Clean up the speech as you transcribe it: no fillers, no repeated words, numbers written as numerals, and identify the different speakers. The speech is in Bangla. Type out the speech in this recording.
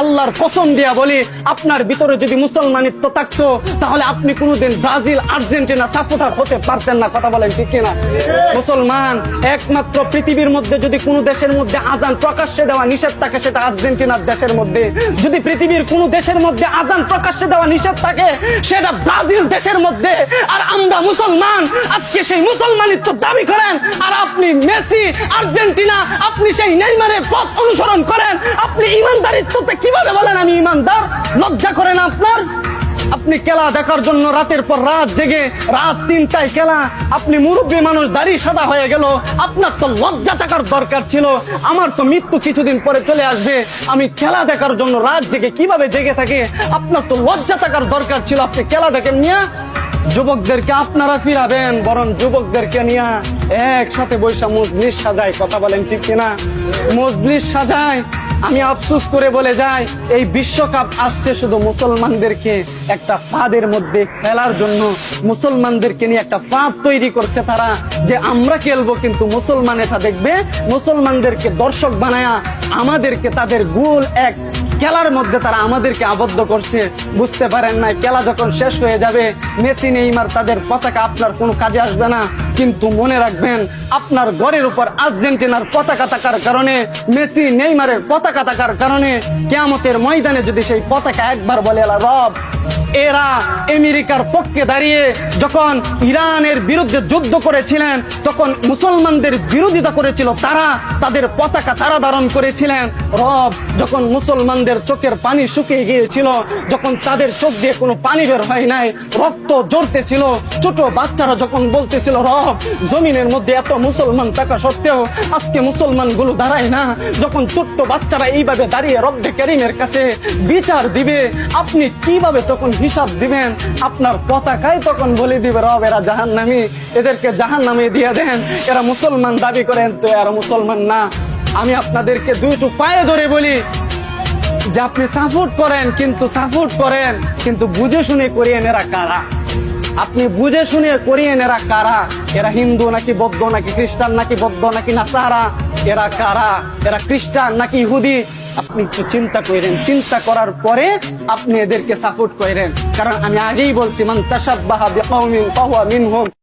Speaker 1: আল্লাহর কসম দিয়া বলি, আপনার ভিতরে যদি মুসলমানিত্ব থাকতো তাহলে আপনি কোনোদিন ব্রাজিল আর্জেন্টিনা সাপোর্টার হতে পারতেন না। কথা বলেন ঠিক কিনা? মুসলমান একমাত্র পৃথিবীর মধ্যে যদি কোনো দেশের মধ্যে আজান প্রকাশ্যে দেওয়া নিষেধ থাকে সেটা আর্জেন্টিনার দেশের মধ্যে, যদি পৃথিবীর কোনো দেশের মধ্যে আজান প্রকাশ্যে দেওয়া নিষেধ থাকে সেটা ব্রাজিল দেশের মধ্যে। আর আমরা মুসলমান আজকে সেই মুসলমানিত্ব দাবি করেন, আর আপনি মেসি আর্জেন্টিনা, আপনি সেই নেইমারের পথ অনুসরণ করেন। আপনি ইমানদারি কিভাবে বলেন আমি ইমানদার? লজ্জা করে না আপনার? আপনি খেলা দেখার জন্য রাতের পর রাত জেগে রাত 3টায় খেলা, আপনি মুরব্বী মানুষ, দাড়ি সাদা হয়ে গেল, আপনার তো লজ্জা থাকার দরকার ছিল। আমার তো মৃত্যু কিছুদিন পরে চলে আসবে, আমি খেলা দেখার জন্য রাত জেগে কিভাবে জেগে থাকে? আপনার তো লজ্জা থাকার দরকার ছিল। আপনি খেলা দেখেন নিয়ে যুবকদেরকে আপনারা ফিরাবেন, বরং যুবকদেরকে নিয়ে একসাথে বৈশা মজলিস সাজায়। কথা বলেন ঠিক কিনা? মজলিস সাজায়। আমি আফসোস করে বলে যাই, এই বিশ্বকাপ আসছে শুধু মুসলমানদেরকে একটা ফাঁদের মধ্যে ফেলার জন্য। মুসলমানদেরকে নিয়ে একটা ফাঁদ তৈরি করছে তারা, যে আমরা খেলবো কিন্তু মুসলমান এটা দেখবে। মুসলমানদেরকে দর্শক বানায়া আমাদেরকে তাদের গোল এক খেলার মধ্যে তারা আমাদেরকে আবদ্ধ করছে। বুঝতে পারেন না, খেলা যখন শেষ হয়ে যাবে মেসি নেইমার তাদের পতাকা আপনার কোনো কাজে আসবে না। কিন্তু মনে রাখবেন, আপনার ঘরের উপর আর্জেন্টিনার পতাকা থাকার কারণে, মেসি নেইমারের পতাকা থাকার কারণে কিয়ামতের ময়দানে যদি সেই পতাকা একবার বলে রব, এরা আমেরিকার পক্ষে দাঁড়িয়ে যখন ইরানের বিরুদ্ধে যুদ্ধ করেছিলেন তখন মুসলমানদের বিরোধিতা করেছিল, তারা তাদের পতাকা তারা ধারণ করেছিলেন। রব, যখন মুসলমানদের চোখের পানি শুকিয়ে গিয়েছিল, যখন তাদের চোখ দিয়ে কোনো পানি বের হয় নাই, রক্ত ঝরতেছিল, ছোট বাচ্চারা যখন বলতেছিল রব, জমিনের মধ্যে এত মুসলমান থাকা সত্ত্বেও আজকে মুসলমান গুলো দাঁড়ায় না, যখন ছোট্ট বাচ্চারা এইভাবে দাঁড়িয়ে রব্বে কারীমের কাছে বিচার দিবে, আপনি কিভাবে তখন হিসাব দিবেন? আপনার পতাকায় তখন বলে দিবে রব এরা জাহান্নামী, এদেরকে জাহান্নামে দিয়ে দেন। এরা মুসলমান দাবি করেন তো এরা মুসলমান না। আমি আপনাদেরকে দুটো পায়ে ধরে বলি যে আপনি সাপোর্ট করেন, কিন্তু বুঝে শুনে করিয়েন এরা কারা। আপনি বুঝে শুনে করিয়েন এরা কারা। এরা হিন্দু নাকি বৌদ্ধ নাকি খ্রিস্টান নাকি বৌদ্ধ নাকি নাসারা? এরা কারা? এরা খ্রিস্টান নাকি ইহুদি? আপনি একটু চিন্তা করেন, চিন্তা করার পরে আপনি এদেরকে সাপোর্ট করেন। কারণ আমি আগেই বলছি, মান তাশাব্বাহা বিকওমিন ফাহুয়া মিনহুম।